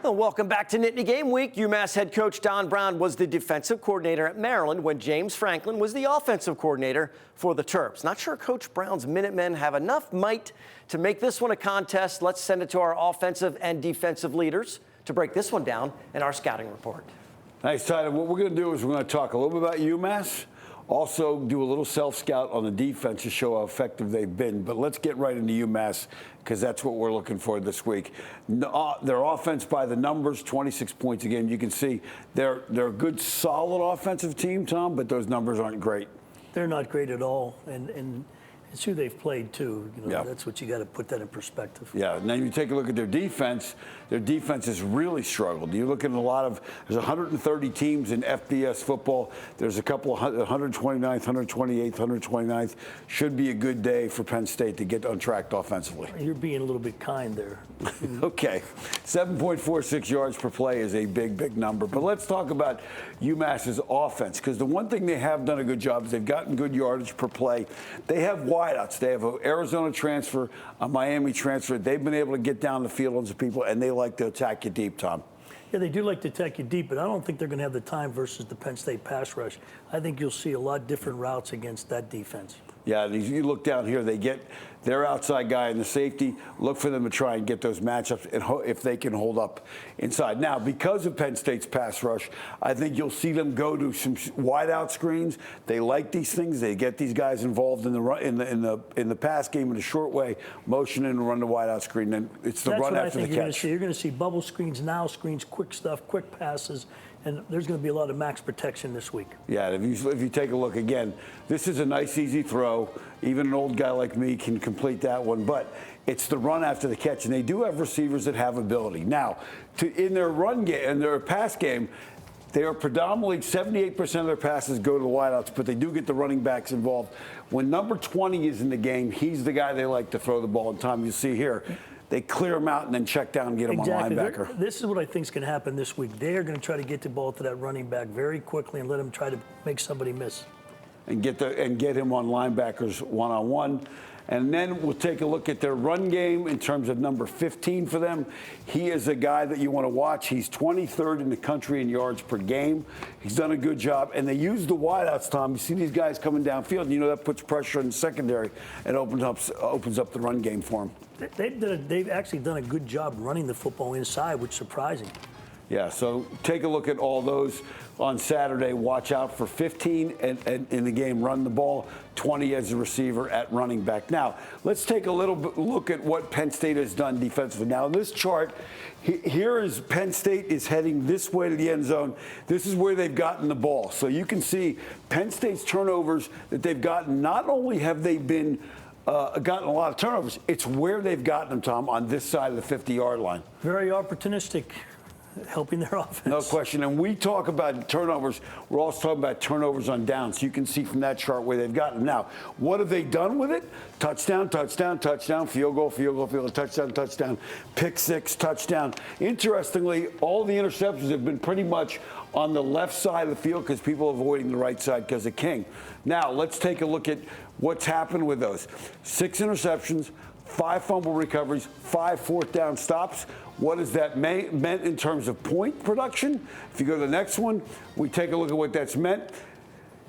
Well, welcome back to Nittany Game Week. UMass head coach Don Brown was the defensive coordinator at Maryland when James Franklin was the offensive coordinator for the Terps. Not sure Coach Brown's Minutemen have enough might to make this one a contest. Let's send it to our offensive and defensive leaders to break this one down in our scouting report. Thanks, Tyler. What we're going to do is we're going to talk a little bit about UMass. Also do a little self-scout on the defense to show how effective they've been. But let's get right into UMass because that's what we're looking for this week. Their offense by the numbers, 26 points a game. You can see they're a good, solid offensive team, Tom, but those numbers aren't great. They're not great at all, and it's who they've played, too. You know, yeah. That's what you got to put that in perspective. Yeah, and then you take a look at their defense has really struggled. You look at there's 130 teams in FBS football. There's a couple, 129th, 128th, 129th. Should be a good day for Penn State to get untracked offensively. You're being a little bit kind there. Okay, 7.46 yards per play is a big, big number. But let's talk about UMass's offense, because the one thing they have done a good job is they've gotten good yardage per play. They have wideouts. They have an Arizona transfer, a Miami transfer. They've been able to get down the field on some people, and they like to attack you deep, Tom. Yeah, they do like to attack you deep, but I don't think they're going to have the time versus the Penn State pass rush. I think you'll see a lot different routes against that defense. Yeah, you look down here, they get their outside guy in the safety, look for them to try and get those matchups and if they can hold up inside. Now, because of Penn State's pass rush, I think you'll see them go to some wide out screens. They like these things. They get these guys involved in the pass game in a short way, motion and run the wide out screen. And it's the run after the catch. You're going to see bubble screens, now screens, quick stuff, quick passes. And there's going to be a lot of max protection this week. Yeah, if you take a look again, this is a nice, easy throw. Even an old guy like me can complete that one. But it's the run after the catch, and they do have receivers that have ability. Now, in their run game, in their pass game, they are predominantly 78% of their passes go to the wideouts, but they do get the running backs involved. When number 20 is in the game, he's the guy they like to throw the ball. And Tom, you see here, they clear him out and then check down and get him on linebacker. This is what I think is going to happen this week. They are going to try to get the ball to that running back very quickly and let him try to make somebody miss. And get him on linebackers one-on-one. And then we'll take a look at their run game in terms of number 15 for them. He is a guy that you want to watch. He's 23rd in the country in yards per game. He's done a good job. And they use the wideouts, Tom. You see these guys coming downfield, and you know that puts pressure on the secondary and opens up the run game for them. They've actually done a good job running the football inside, which is surprising. Yeah, so take a look at all those on Saturday. Watch out for 15 and in the game, run the ball, 20 as a receiver at running back. Now, let's take a little look at what Penn State has done defensively. Now, in this chart, here is Penn State is heading this way to the end zone. This is where they've gotten the ball. So you can see Penn State's turnovers that they've gotten. Not only have they been gotten a lot of turnovers, it's where they've gotten them, Tom, on this side of the 50-yard line. Very opportunistic, helping their offense. No question. And we talk about turnovers. We're also talking about turnovers on downs. So you can see from that chart where they've gotten them. Now, what have they done with it? Touchdown, touchdown, touchdown, field goal, field goal, field goal, touchdown, touchdown, pick six, touchdown. Interestingly, all the interceptions have been pretty much on the left side of the field because people are avoiding the right side because of King. Now, let's take a look at what's happened with those. 6 interceptions, 5 fumble recoveries, 5 fourth down stops. What has that meant in terms of point production? If you go to the next one, we take a look at what that's meant.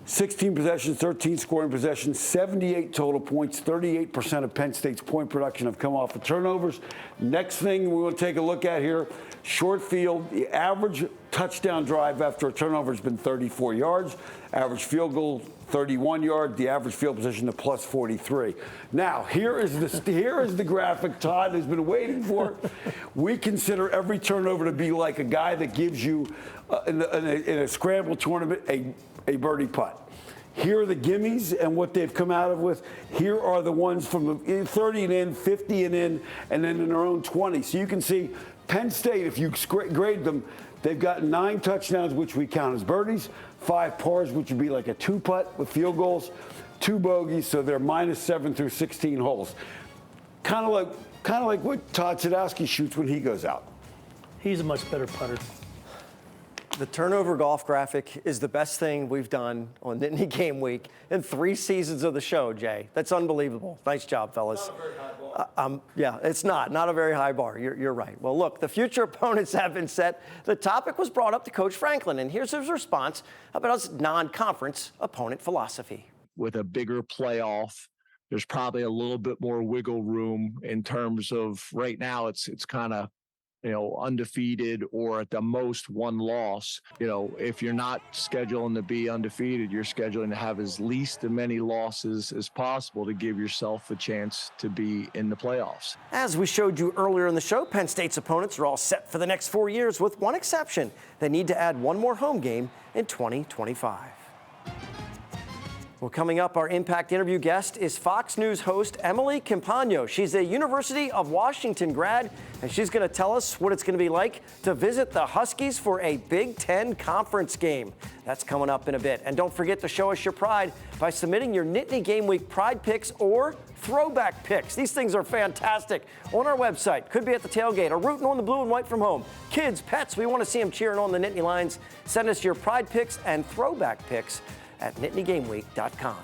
16 possessions, 13 scoring possessions, 78 total points, 38% of Penn State's point production have come off of turnovers. Next thing we want to take a look at here, short field, the average touchdown drive after a turnover has been 34 yards. Average field goal, 31 yards. The average field position to plus 43. Now, here is the graphic Todd has been waiting for. We consider every turnover to be like a guy that gives you, in a scramble tournament, a birdie putt. Here are the gimmies and what they've come out of with. Here are the ones from the 30 and in, 50 and in, and then in their own 20. So you can see Penn State, if you grade them, they've got 9 touchdowns, which we count as birdies, 5 pars, which would be like a 2-putt with field goals, 2 bogeys, so they're -7 through 16 holes. Kind of like what Todd Sadowski shoots when he goes out. He's a much better putter. The turnover golf graphic is the best thing we've done on Nittany Game Week in 3 seasons of the show, Jay. That's unbelievable. Nice job, fellas. Not a very high bar. Yeah, it's not a very high bar. You're right. Well, look, the future opponents have been set. The topic was brought up to Coach Franklin, and here's his response about his non-conference opponent philosophy. With a bigger playoff, there's probably a little bit more wiggle room in terms of right now it's kind of, undefeated or at the most 1 loss. If you're not scheduling to be undefeated, you're scheduling to have as least as many losses as possible to give yourself a chance to be in the playoffs. As we showed you earlier in the show, Penn State's opponents are all set for the next 4 years with one exception. They need to add 1 more home game in 2025. Well, coming up, our Impact interview guest is Fox News host Emily Campagno. She's a University of Washington grad, and she's going to tell us what it's going to be like to visit the Huskies for a Big Ten conference game. That's coming up in a bit. And don't forget to show us your pride by submitting your Nittany Game Week Pride picks or throwback picks. These things are fantastic. On our website, could be at the tailgate or rooting on the blue and white from home. Kids, pets, we want to see them cheering on the Nittany lines. Send us your pride picks and throwback picks at NittanyGameWeek.com.